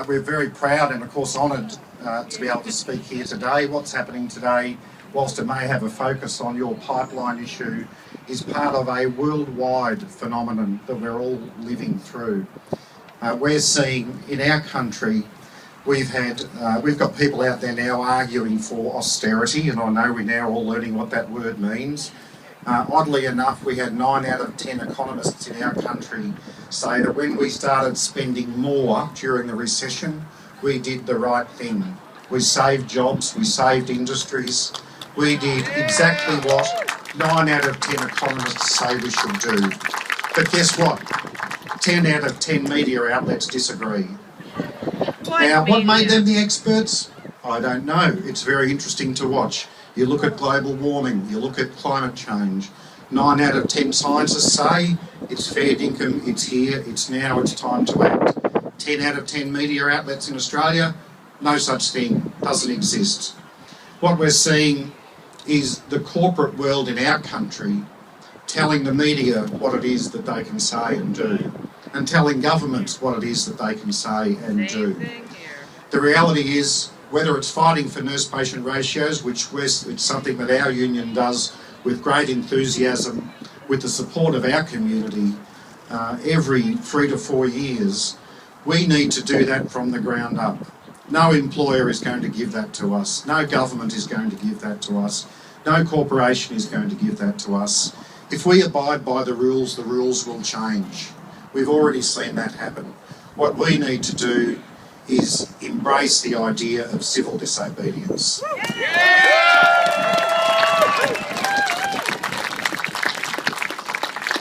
We're very proud and of course honoured to be able to speak here today. What's happening today, whilst it may have a focus on your pipeline issue, is part of a worldwide phenomenon that we're all living through. We're seeing in our country, we've got people out there now arguing for austerity, and I know we're now all learning what that word means. Oddly enough, we had 9 out of 10 economists in our country say that when we started spending more during the recession, we did the right thing. We saved jobs, we saved industries, we did exactly what 9 out of 10 economists say we should do. But guess what? 10 out of 10 media outlets disagree. Now, what made them the experts? I don't know. It's very interesting to watch. You look at global warming, you look at climate change. 9 out of 10 scientists say it's fair dinkum, it's here, it's now, it's time to act. 10 out of 10 media outlets in Australia, no such thing, doesn't exist. What we're seeing is the corporate world in our country telling the media what it is that they can say and do, and telling governments what it is that they can say and do. The reality is, whether it's fighting for nurse-patient ratios, which it's something that our union does with great enthusiasm, with the support of our community, every 3 to 4 years, we need to do that from the ground up. No employer is going to give that to us. No government is going to give that to us. No corporation is going to give that to us. If we abide by the rules will change. We've already seen that happen. What we need to do is embrace the idea of civil disobedience.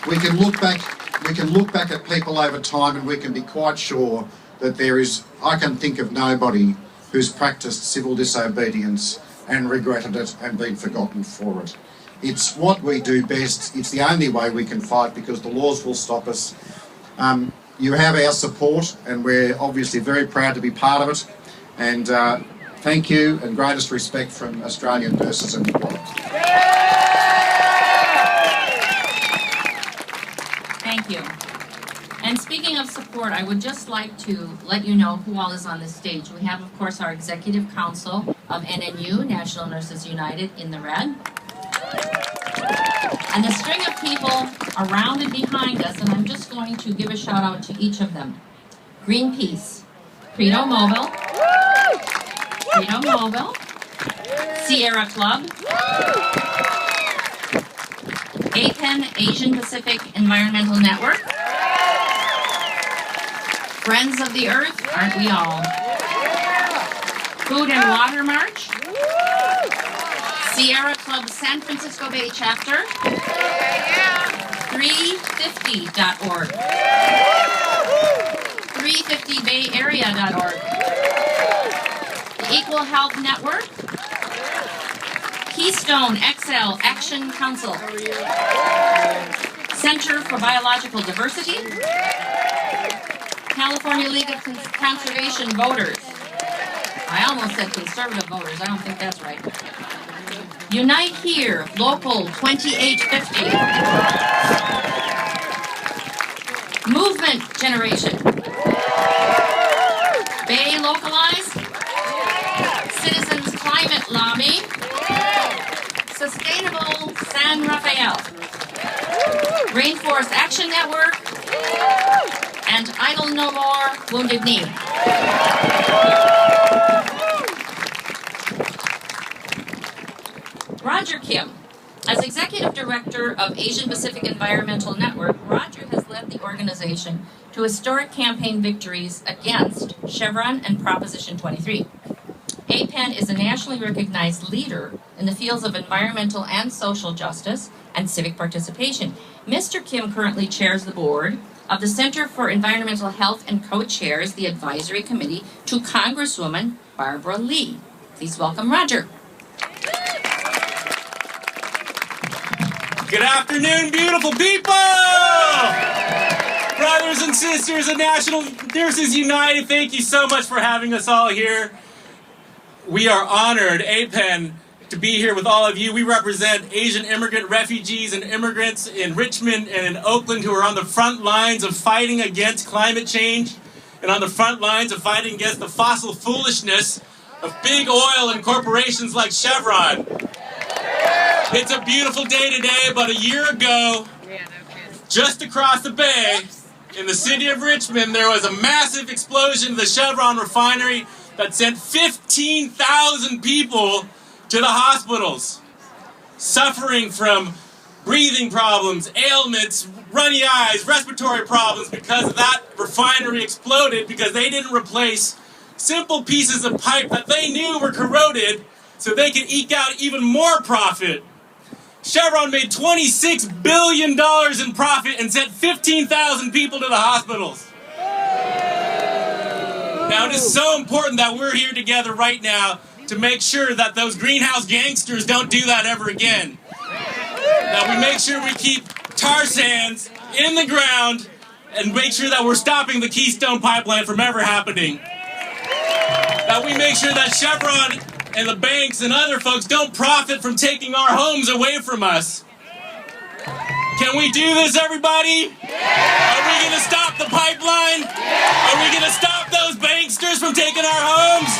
We can look back at people over time and we can be quite sure that I can think of nobody who's practiced civil disobedience and regretted it and been forgotten for it. It's what we do best. It's the only way we can fight, because the laws will stop us. You have our support, and we're obviously very proud to be part of it. And thank you, and greatest respect from Australian nurses and midwives. Thank you. And speaking of support, I would just like to let you know who all is on this stage. We have, of course, our Executive Council of NNU, National Nurses United, in the red. And a string of people around and behind us, and I'm just going to give a shout out to each of them. Greenpeace, Credo Mobile, Sierra Club, APEN, Asian Pacific Environmental Network, Friends of the Earth, aren't we all? Food and Water March, Sierra Club San Francisco Bay Chapter, 350.org, 350bayarea.org, the Equal Health Network, Keystone XL Action Council, Center for Biological Diversity, California League of Conservation Voters. I almost said conservative voters. I don't think that's right. Unite Here, Local 2850. Movement Generation. Bay Localize. Citizens Climate Lobby. Sustainable San Rafael. Rainforest Action Network. And Idle No More, Wounded Knee. Roger Kim. As Executive Director of Asian Pacific Environmental Network, Roger has led the organization to historic campaign victories against Chevron and Proposition 23. APEN is a nationally recognized leader in the fields of environmental and social justice and civic participation. Mr. Kim currently chairs the board of the Center for Environmental Health and co-chairs the advisory committee to Congresswoman Barbara Lee. Please welcome Roger. Good afternoon, beautiful people! Brothers and sisters of National Nurses United, thank you so much for having us all here. We are honored, APEN, to be here with all of you. We represent Asian immigrant refugees and immigrants in Richmond and in Oakland who are on the front lines of fighting against climate change. and on the front lines of fighting against the fossil foolishness of big oil and corporations like Chevron. It's a beautiful day today, but a year ago, just across the bay, in the city of Richmond, there was a massive explosion of the Chevron refinery that sent 15,000 people to the hospitals, suffering from breathing problems, ailments, runny eyes, respiratory problems, because that refinery exploded because they didn't replace simple pieces of pipe that they knew were corroded so they could eke out even more profit. Chevron made $26 billion in profit and sent 15,000 people to the hospitals. Now, it is so important that we're here together right now to make sure that those greenhouse gangsters don't do that ever again. That we make sure we keep tar sands in the ground and make sure that we're stopping the Keystone Pipeline from ever happening. That we make sure that Chevron and the banks and other folks don't profit from taking our homes away from us. Can we do this, everybody? Are we going to stop the pipeline? Are we going to stop those banksters from taking our homes?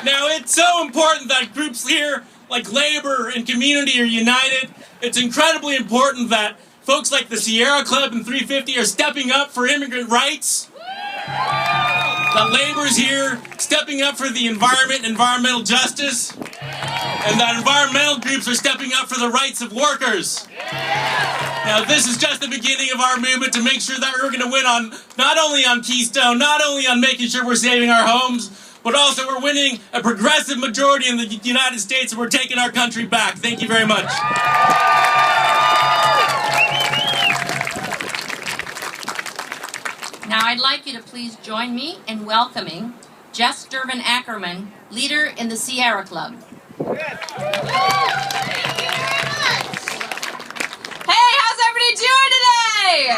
Now, it's so important that groups here like labor and community are united. It's incredibly important that folks like the Sierra Club and 350 are stepping up for immigrant rights. That labor's here stepping up for the environment, environmental justice, and that environmental groups are stepping up for the rights of workers. Now, this is just the beginning of our movement to make sure that we're going to win on not only on Keystone, not only on making sure we're saving our homes, but also we're winning a progressive majority in the United States and we're taking our country back. Thank you very much. Now I'd like you to please join me in welcoming Jess Durbin Ackerman, leader in the Sierra Club. Hey, how's everybody doing today?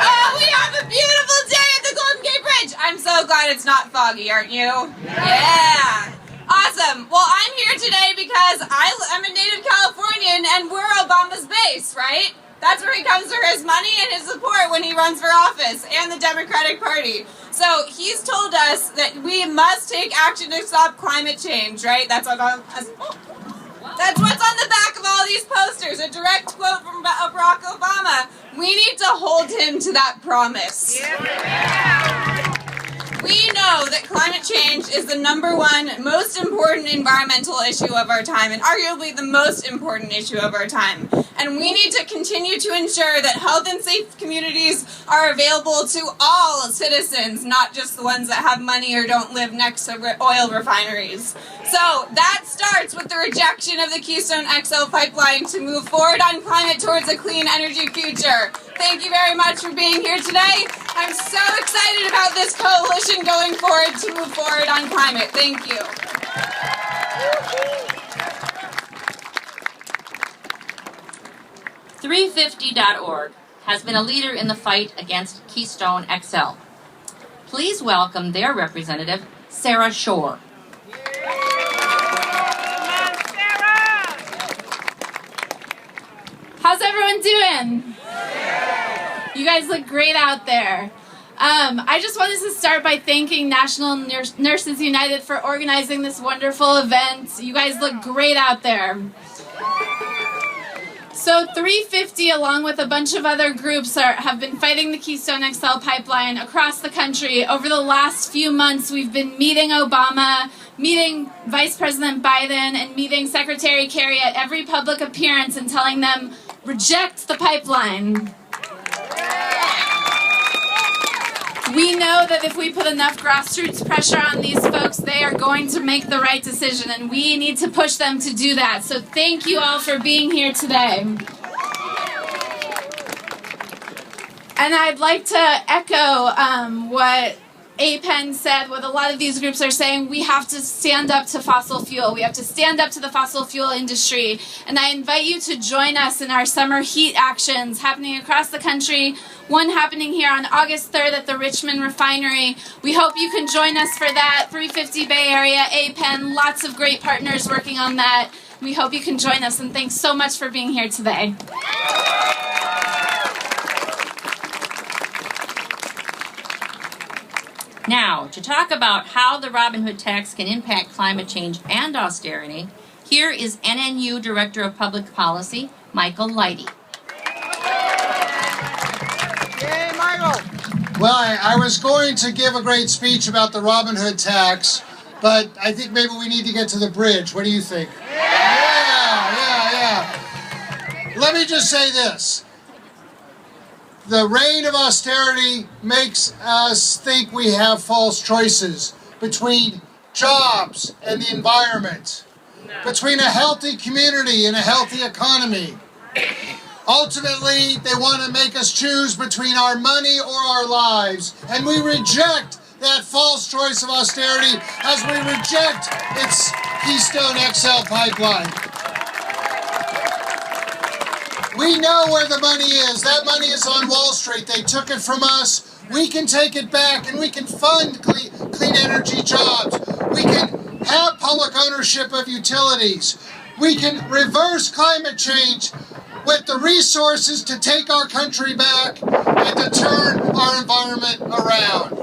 Oh, we have a beautiful day at the Golden Gate Bridge. I'm so glad it's not foggy, aren't you? Yeah. Awesome. Well, I'm here today because I'm a native Californian and we're Obama's base, right? That's where he comes for his money and his support when he runs for office, and the Democratic Party. So he's told us that we must take action to stop climate change, right? That's what's on the back of all these posters, a direct quote from Barack Obama. We need to hold him to that promise. We know that climate change is the #1 most important environmental issue of our time, and arguably the most important issue of our time. And we need to continue to ensure that health and safe communities are available to all citizens, not just the ones that have money or don't live next to oil refineries. So that starts with the rejection of the Keystone XL pipeline to move forward on climate towards a clean energy future. Thank you very much for being here today. I'm so excited about this coalition going forward to move forward on climate. Thank you. 350.org has been a leader in the fight against Keystone XL. Please welcome their representative, Sarah Shore. How's everyone doing? You guys look great out there. I just wanted to start by thanking National Nurses United for organizing this wonderful event. You guys look great out there. So 350, along with a bunch of other groups, have been fighting the Keystone XL pipeline across the country. Over the last few months, we've been meeting Obama, meeting Vice President Biden, and meeting Secretary Kerry at every public appearance and telling them, reject the pipeline. We know that if we put enough grassroots pressure on these folks, they are going to make the right decision, and we need to push them to do that. So thank you all for being here today. And I'd like to echo what APEN said, what a lot of these groups are saying. We have to stand up to fossil fuel. We have to stand up to the fossil fuel industry. And I invite you to join us in our summer heat actions happening across the country. One happening here on August 3rd at the Richmond Refinery. We hope you can join us for that. 350 Bay Area, APEN, lots of great partners working on that. We hope you can join us, and thanks so much for being here today. Now, to talk about how the Robin Hood tax can impact climate change and austerity, here is NNU Director of Public Policy, Michael Leidy. Yay, Michael! Well, I was going to give a great speech about the Robin Hood tax, but I think maybe we need to get to the bridge. What do you think? Yeah. Let me just say this. The reign of austerity makes us think we have false choices between jobs and the environment, between a healthy community and a healthy economy. Ultimately, they want to make us choose between our money or our lives, and we reject that false choice of austerity as we reject its Keystone XL pipeline. We know where the money is. That money is on Wall Street. They took it from us. We can take it back, and we can fund clean energy jobs. We can have public ownership of utilities. We can reverse climate change with the resources to take our country back and to turn our environment around.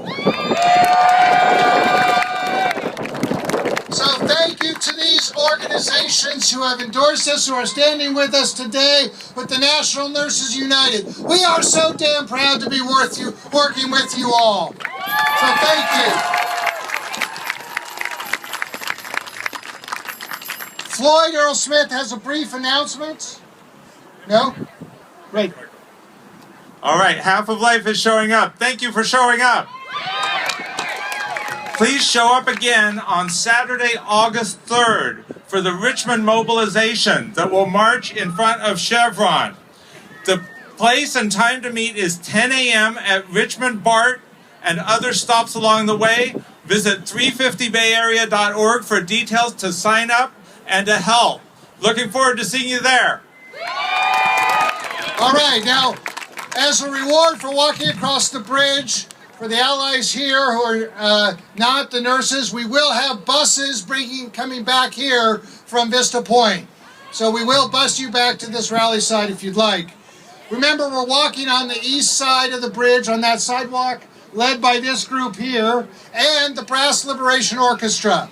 So thank you to these organizations who have endorsed us, who are standing with us today with the National Nurses United. We are so damn proud to be working with you all. So thank you. Floyd Earl Smith has a brief announcement. No? Great. All right, Half of Life is showing up. Thank you for showing up. Please show up again on Saturday, August 3rd for the Richmond mobilization that will march in front of Chevron. The place and time to meet is 10 a.m. at Richmond BART and other stops along the way. Visit 350bayarea.org for details to sign up and to help. Looking forward to seeing you there. All right, now, as a reward for walking across the bridge, for the allies here who are not the nurses, we will have buses coming back here from Vista Point. So we will bus you back to this rally site if you'd like. Remember, we're walking on the east side of the bridge on that sidewalk, led by this group here, and the Brass Liberation Orchestra.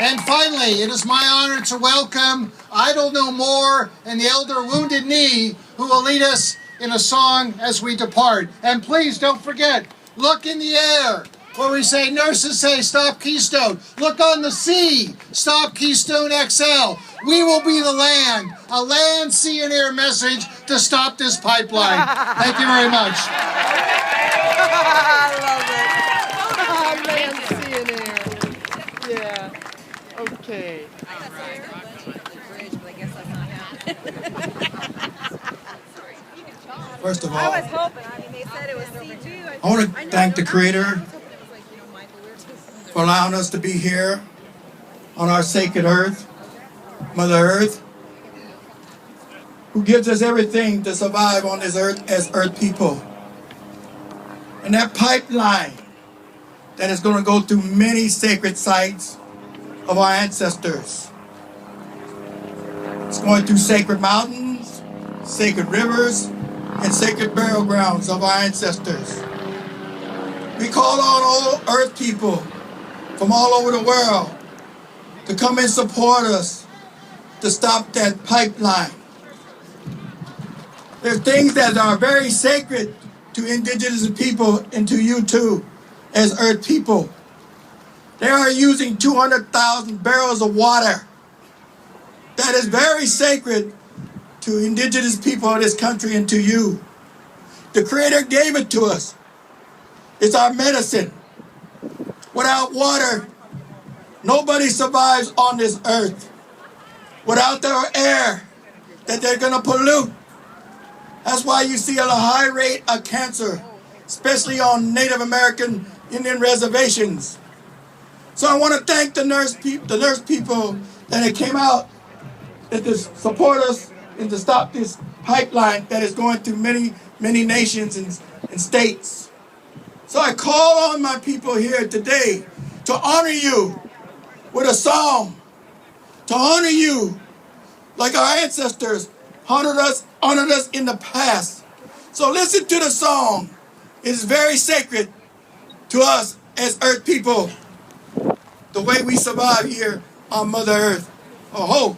And finally, it is my honor to welcome Idle No More and the Elder Wounded Knee, who will lead us in a song as we depart. And please don't forget, look in the air, where we say, nurses say, stop Keystone. Look on the sea, stop Keystone XL. We will be the land, a land, sea, and air message to stop this pipeline. Thank you very much. I love it. Land, sea, and air. Yeah. Okay. First of I all, was hoping. I mean, they said it was CG. I want to thank the Creator for allowing us to be here on our sacred earth, Mother Earth, who gives us everything to survive on this earth as earth people. And that pipeline that is going to go through many sacred sites of our ancestors. It's going through sacred mountains, sacred rivers, and sacred burial grounds of our ancestors. We call on all earth people from all over the world to come and support us to stop that pipeline. There are things that are very sacred to indigenous people and to you too, as earth people. They are using 200,000 barrels of water that is very sacred to indigenous people of this country and to you. The Creator gave it to us. It's our medicine. Without water, nobody survives on this earth. Without their air that they're going to pollute. That's why you see a high rate of cancer, especially on Native American Indian reservations. So I want to thank the nurse people that came out to support us and to stop this pipeline that is going through many, many nations and states. So I call on my people here today to honor you with a song, to honor you like our ancestors honored us in the past. So listen to the song. It is very sacred to us as Earth people, the way we survive here on Mother Earth. Oh ho!